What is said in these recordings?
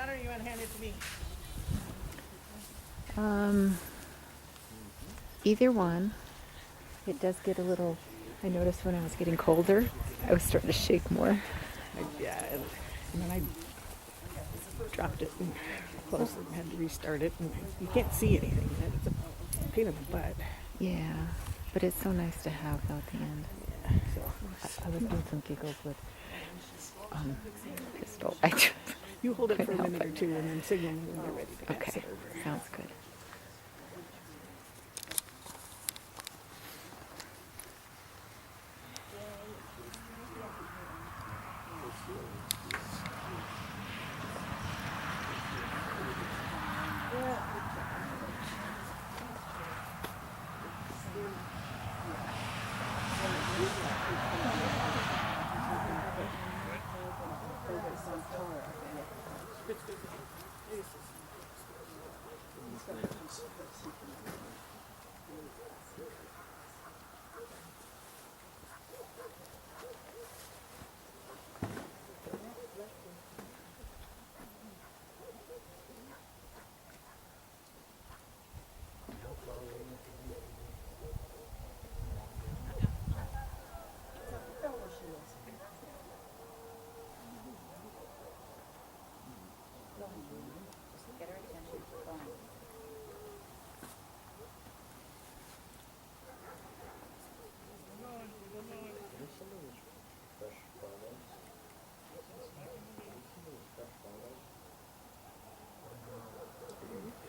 down, or you want to hand it to me? Either one. It does get a little, I noticed when I was getting colder, I was starting to shake more. Yeah, and then I dropped it and closed it and had to restart it. And you can't see anything. It's a pain in the butt. Yeah, but it's so nice to have though at the end. Yeah, so I was doing some giggles with pistol. you hold it for a Couldn't help minute or it. two and then signal me when you're ready to pass Okay, it over. sounds good.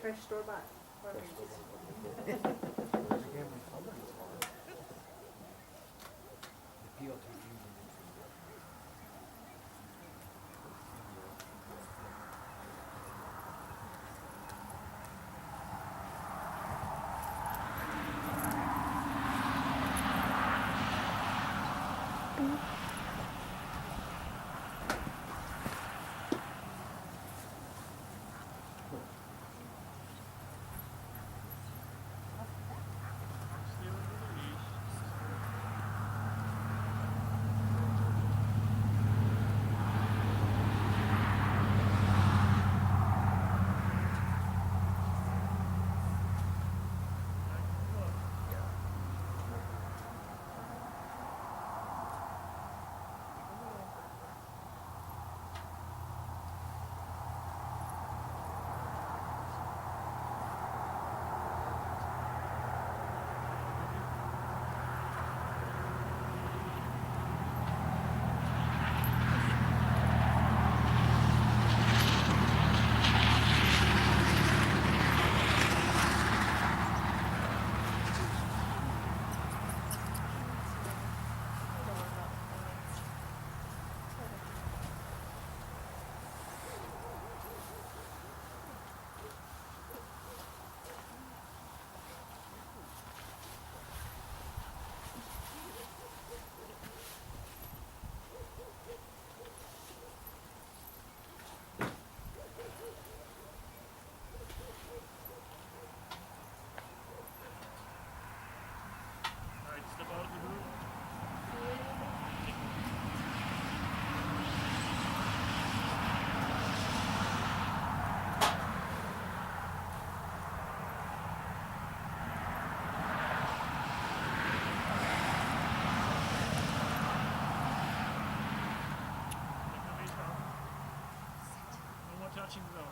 Fresh store bought. Touching though.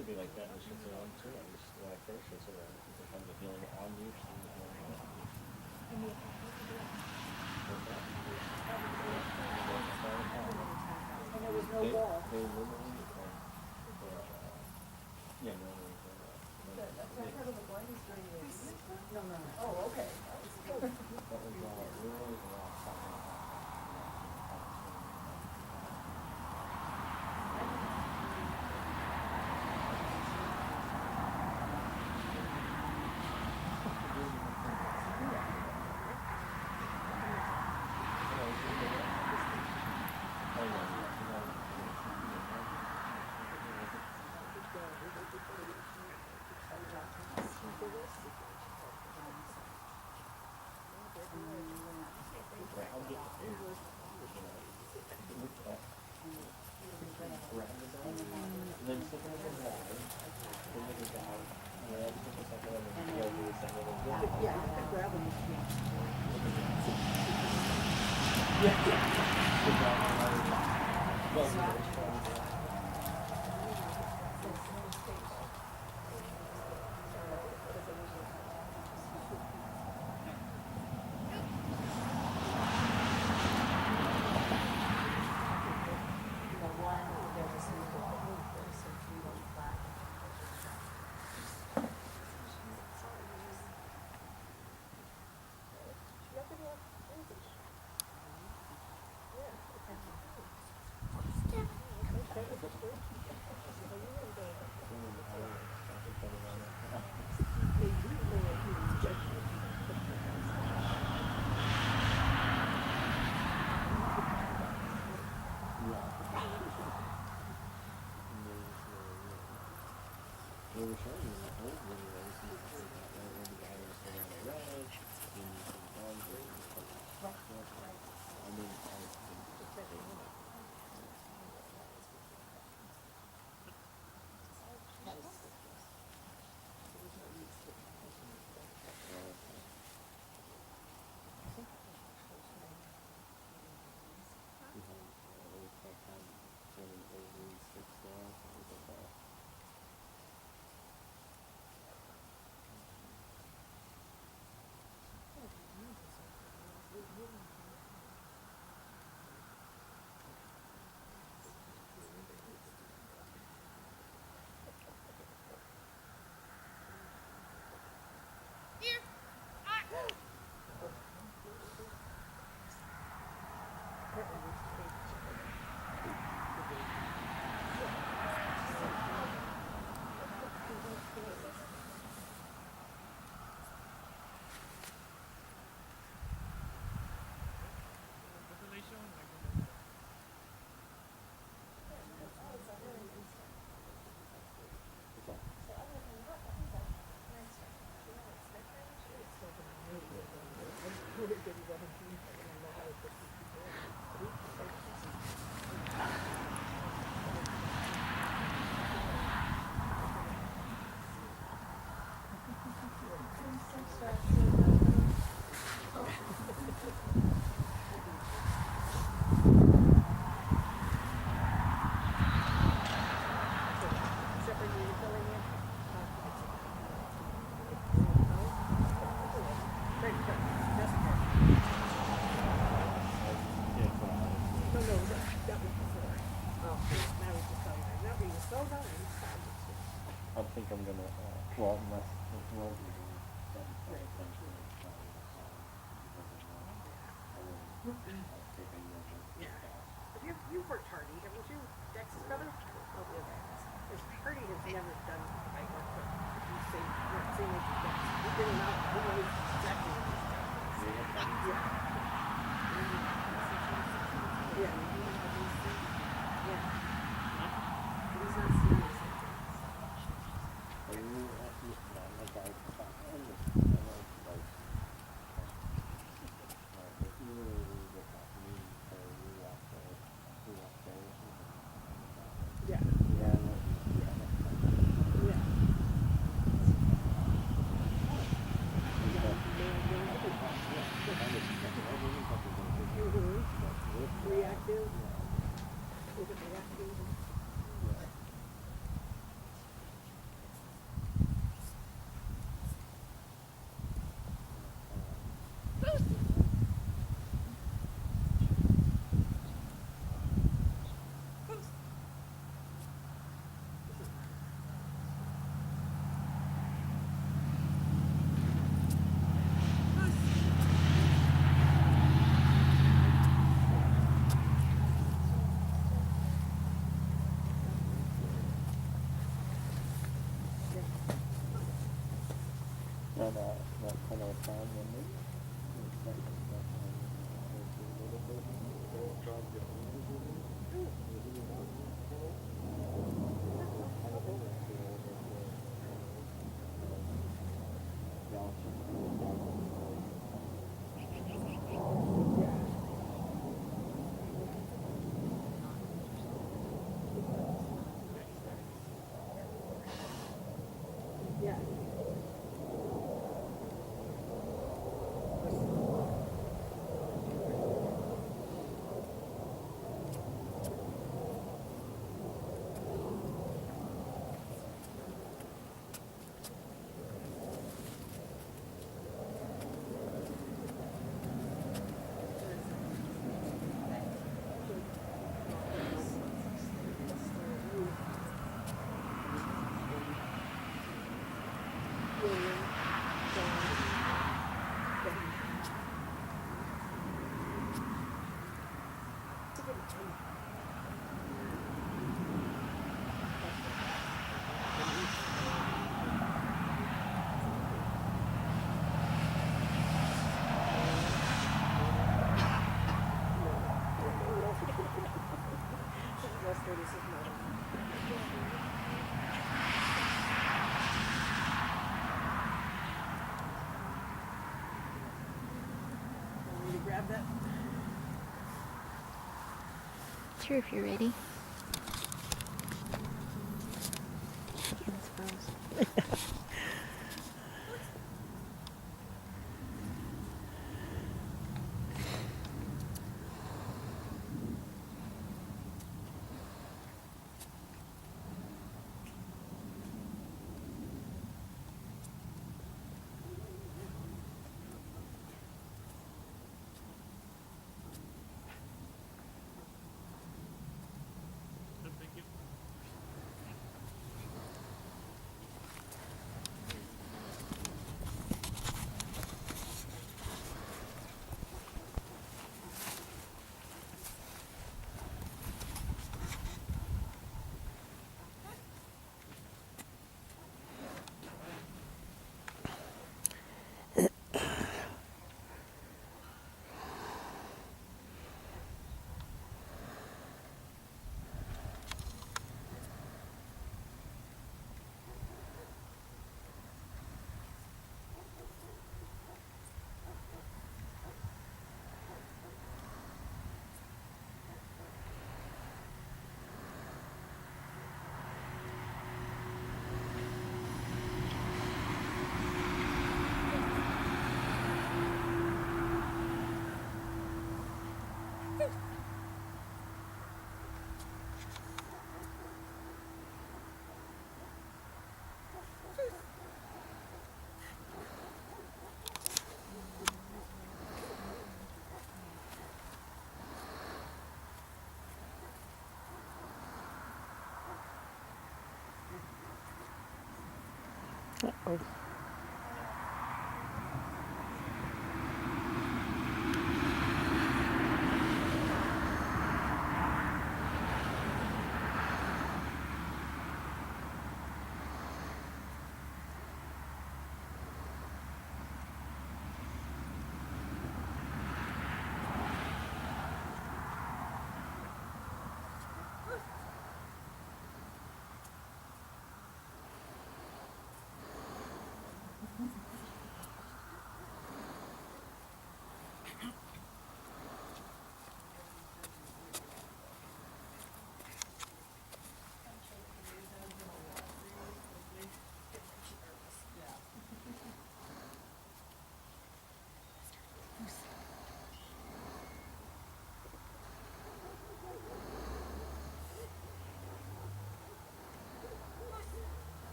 to be like that when shit's around too. At least when I first shit's around, it's kind of healing on you, she's healing on you. And there was no wall. They literally, yeah, no, That's not part of the blind history. No. Oh, okay. that was really a lot of time. Yeah, you could grab them. They were showing me the old videos and stuff like that, where the guy was still on the ledge, and you see the dogs and stuff like that. I mean, I I think I'm gonna, well, unless, well, You've worked Hardy, haven't you? Dex's brother? Oh, yeah. Hardy has never done my work, but you say, same as Dex. He did it out, he knows exactly what he's done. Yeah. Yeah. Yeah. He's not serious. Yeah. Reactive. Is it reactive? I'll find one more. Start with stuff on a little bit. Don't try to get a little bit. Yeah. Grab that. Sure, if you're ready. Hands froze. Good, thank you. Uh-oh.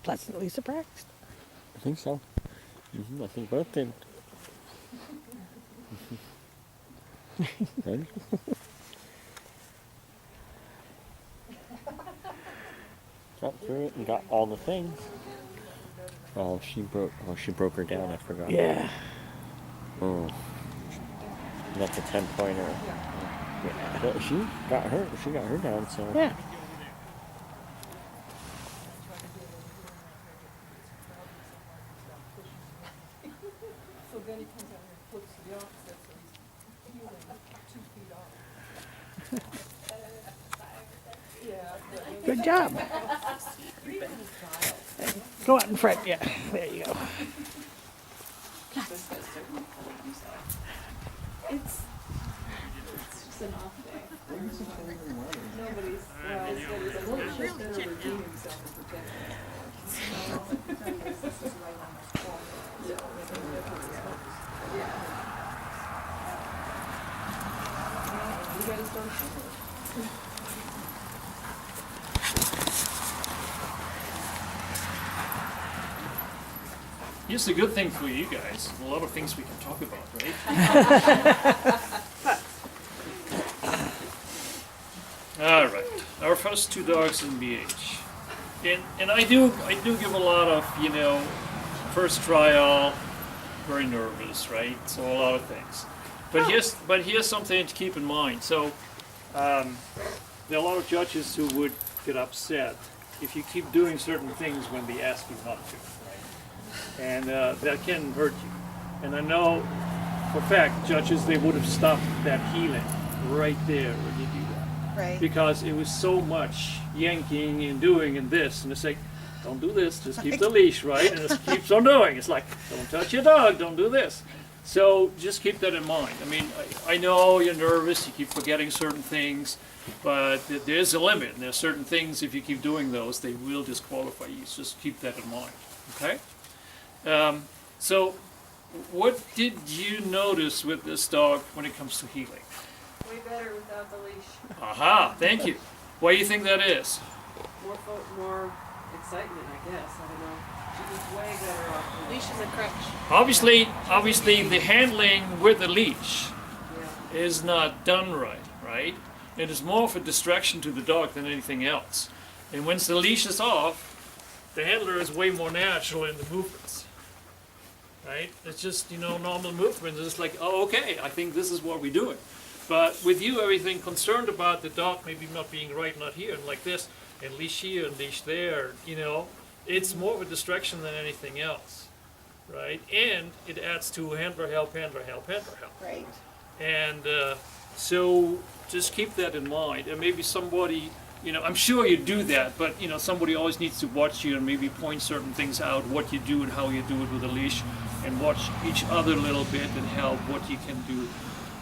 pleasantly surprised. I think so. I think both did. Good. Got through it and got all the things. Oh, she broke her down. I forgot. Yeah. Oh, that's a 10-pointer. Yeah. But she got her down. So. Yeah. So then he comes out here and flips to the opposite, so he's healing 2 feet off. Yeah. but- Good job. Go out in front. Yeah. There you go. It's just an off day. Nobody's, well, it's a little shift in to redeem himself and protect himself. Yeah. You gotta start somewhere. Here's the good thing for you guys. A lot of things we can talk about, right? All right. Our first 2 dogs in BH. And I do give a lot of, first trial, very nervous, right? So a lot of things. But here's something to keep in mind. So there are a lot of judges who would get upset if you keep doing certain things when they ask you not to, right? And that can hurt you. And I know for a fact, judges, they would have stopped that healing right there when you do that. Right. Because it was so much yanking and doing and this, and it's like, don't do this, just keep the leash, right? And it keeps on doing. It's like, don't touch your dog, don't do this. So just keep that in mind. I mean, I know you're nervous, you keep forgetting certain things, but there's a limit. And there's certain things, if you keep doing those, they will disqualify you. So just keep that in mind, okay? So what did you notice with this dog when it comes to healing? Way better without the leash. Aha, thank you. Why do you think that is? More excitement, I guess. I don't know. She was way better off. The leash is a crutch. Obviously the handling with the leash Yeah. is not done right? It is more of a distraction to the dog than anything else. And once the leash is off, the handler is way more natural in the movements. Right? It's just, normal movements. It's like, oh, okay, I think this is what we're doing. But with you, everything concerned about the dog maybe not being right, not here, and like this, and leash here and leash there, it's more of a distraction than anything else, right? And it adds to handler help, handler help, handler help. Right. And so just keep that in mind. And maybe somebody, I'm sure you do that, but somebody always needs to watch you and maybe point certain things out, what you do and how you do it with a leash, and watch each other a little bit and help what you can do.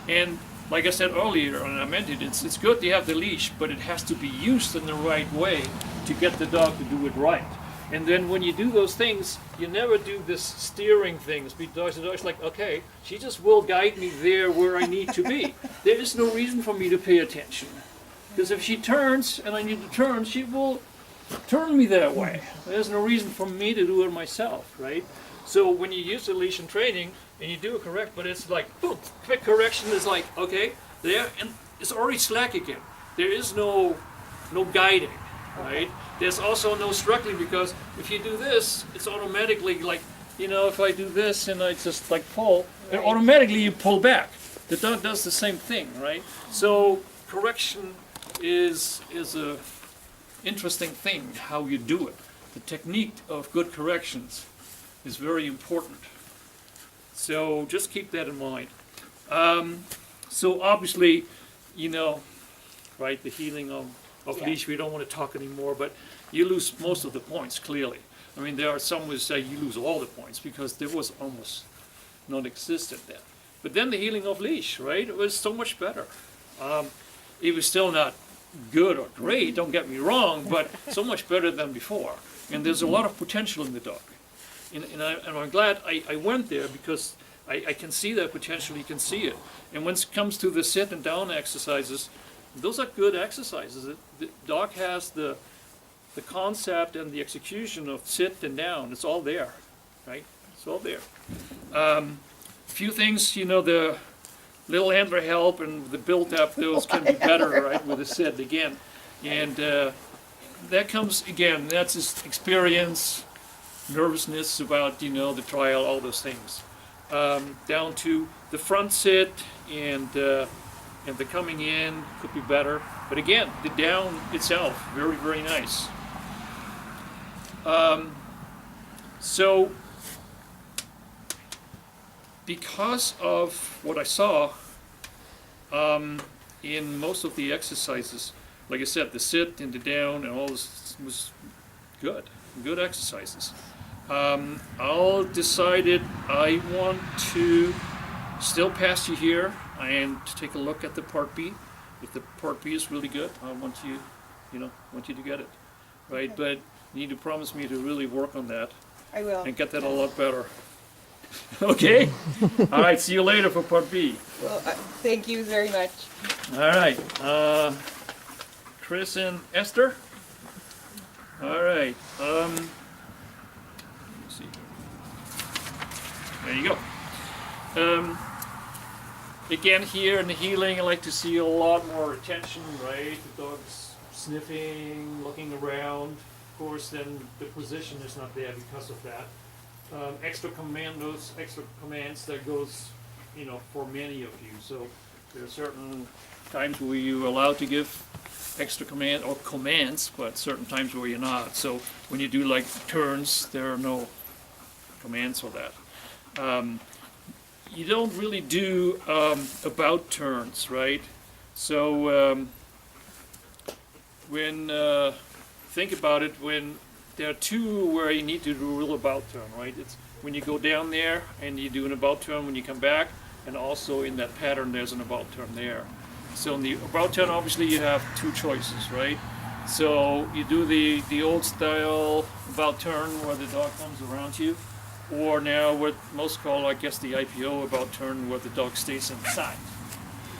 And like I said earlier, and I meant it, it's good to have the leash, but it has to be used in the right way to get the dog to do it right. And then when you do those things, you never do this steering things, because the dog's like, okay, she just will guide me there where I need to be. There is no reason for me to pay attention. Because if she turns and I need to turn, she will turn me that way. There's no reason for me to do it myself, right? So when you use the leash in training, and you do it correct, but it's like, boom, quick correction is like, okay, there, and it's already slack again. There is no guiding, right? There's also no struggling, because if you do this, it's automatically like, if I do this and I just like pull, and automatically you pull back. The dog does the same thing, right? So correction is a interesting thing, how you do it. The technique of good corrections is very important. So just keep that in mind. So obviously, right, the healing of leash, we don't want to talk anymore, but you lose most of the points, clearly. I mean, there are some who say you lose all the points, because there was almost non-existent there. But then the healing of leash, right, it was so much better. It was still not good or great, don't get me wrong, but so much better than before. And there's a lot of potential in the dog. And I'm glad I went there, because I can see that potential, you can see it. And when it comes to the sit and down exercises, those are good exercises. The dog has the the concept and the execution of sit and down, it's all there, right? It's all there. Few things, you know, the little handler help and the built up, those can be better, right, with the sit again. And that comes, again, that's just experience, nervousness about, you know, the trial, all those things. Down to the front sit and the coming in could be better. But again, the down itself, very, very nice. So, because of what I saw in most of the exercises, like I said, the sit and the down and all this was good exercises. I'll decided I want to still pass you here and to take a look at the part B. If the part B is really good, I want you, want you to get it, right? But you need to promise me to really work on that I will. and get that a lot better. Okay? All right, see you later for part B. Well, thank you very much. All right, Chris and Esther? All right, let me see. There you go. Again, here in the healing, I like to see a lot more attention, right? The dog's sniffing, looking around. Of course, then the position is not there because of that. Extra commands that goes, for many of you. So there are certain times where you're allowed to give extra commands, but certain times where you're not. So when you do like turns, there are no commands for that. You don't really do about turns, right? So when think about it, when there are two where you need to do a real about turn, right? It's when you go down there and you do an about turn when you come back, and also in that pattern there's an about turn there. So in the about turn, obviously you have two choices, right? So you do the old style about turn where the dog comes around you, or now what most call, I guess, the IPO about turn where the dog stays inside,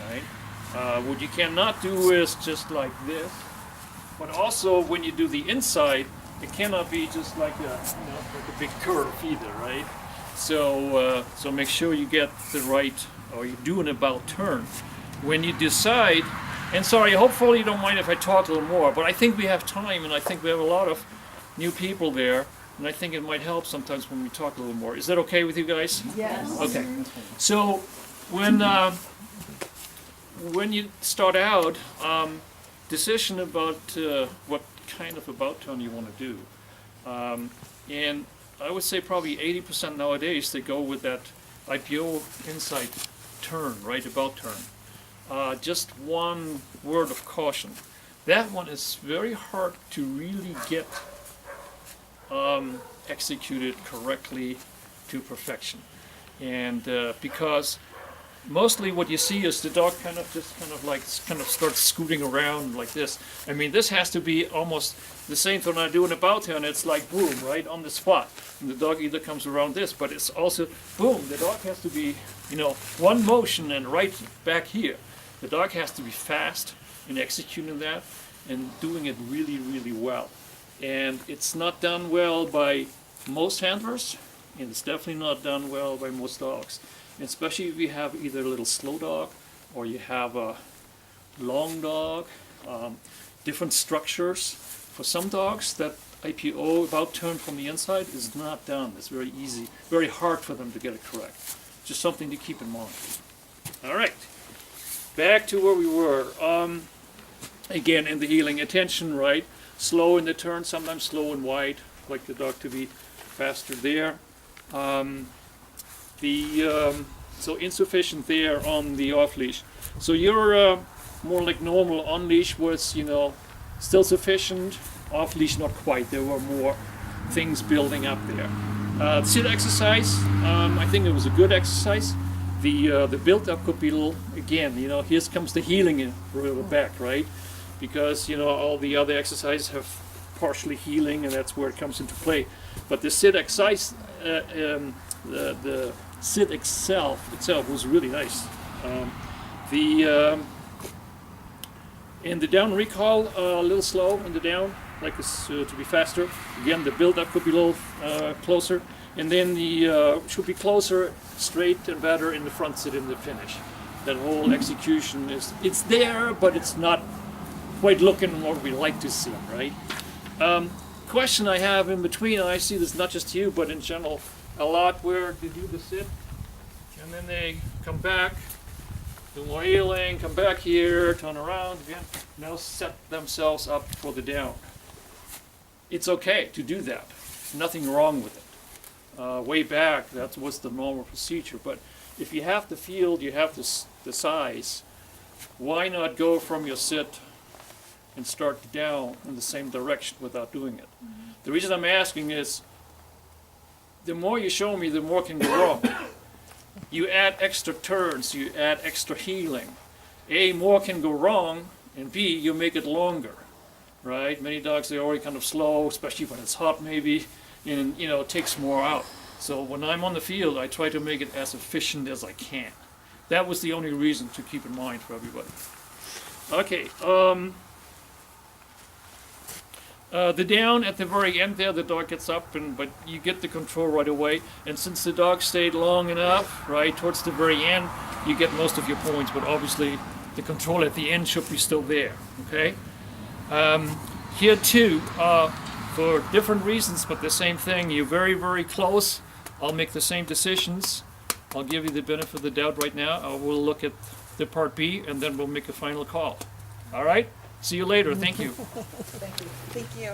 right? What you cannot do is just like this, but also when you do the inside, it cannot be just like like a big curve either, right? So so make sure you get the right, or you do an about turn. When you decide, and sorry, hopefully you don't mind if I talk a little more, but I think we have time, and I think we have a lot of new people there, and I think it might help sometimes when we talk a little more. Is that okay with you guys? Yes. Okay. So when you start out, decision about what kind of about turn you want to do, and I would say probably 80% nowadays they go with that IPO inside turn, right, about turn. Just one word of caution. That one is very hard to really get executed correctly to perfection. And because mostly what you see is the dog kind of starts scooting around like this. I mean, this has to be almost the same thing I do in about turn. It's like boom, right on the spot. And the dog either comes around this, but it's also boom. The dog has to be, one motion and right back here. The dog has to be fast in executing that and doing it really, really well. And it's not done well by most handlers, and it's definitely not done well by most dogs. Especially if you have either a little slow dog or you have a long dog, different structures. For some dogs, that IPO about turn from the inside is not done. It's very easy, very hard for them to get it correct. Just something to keep in mind. All right, back to where we were. Again, in the healing, attention, right? Slow in the turn, sometimes slow and wide, like the dog to be faster there. So insufficient there on the off leash. So you're more like normal. On leash was still sufficient. Off leash not quite. There were more things building up there. Sit exercise. I think it was a good exercise. The build up could be a little, again. Here comes the healing in the back, right? Because all the other exercises have partially healing, and that's where it comes into play. But the sit exercise, the sit itself was really nice. In the down recall, a little slow in the down, like this to be faster. Again, the build-up could be a little closer, and then the should be closer, straight and better in the front sit in the finish. That whole execution it's there, but it's not quite looking what we like to see, right? Question I have in between, and I see this not just you, but in general, a lot where they do the sit, and then they come back, do more healing, come back here, turn around again, now set themselves up for the down. It's okay to do that. Nothing wrong with it. Way back, that was the normal procedure. But if you have the field, you have the size, why not go from your sit and start down in the same direction without doing it? The reason I'm asking is, the more you show me, the more can go wrong. You add extra turns, you add extra healing. A, more can go wrong, and B, you make it longer, right? Many dogs, they're already kind of slow, especially when it's hot maybe, and it takes more out. So when I'm on the field, I try to make it as efficient as I can. That was the only reason to keep in mind for everybody. Okay, the down at the very end there, the dog gets up, but you get the control right away. And since the dog stayed long enough, right, towards the very end, you get most of your points. But obviously, the control at the end should be still there, okay? Here too, for different reasons, but the same thing. You're very, very close. I'll make the same decisions. I'll give you the benefit of the doubt right now. I will look at the part B, and then we'll make a final call. All right? See you later. Thank you. Thank you. Thank you.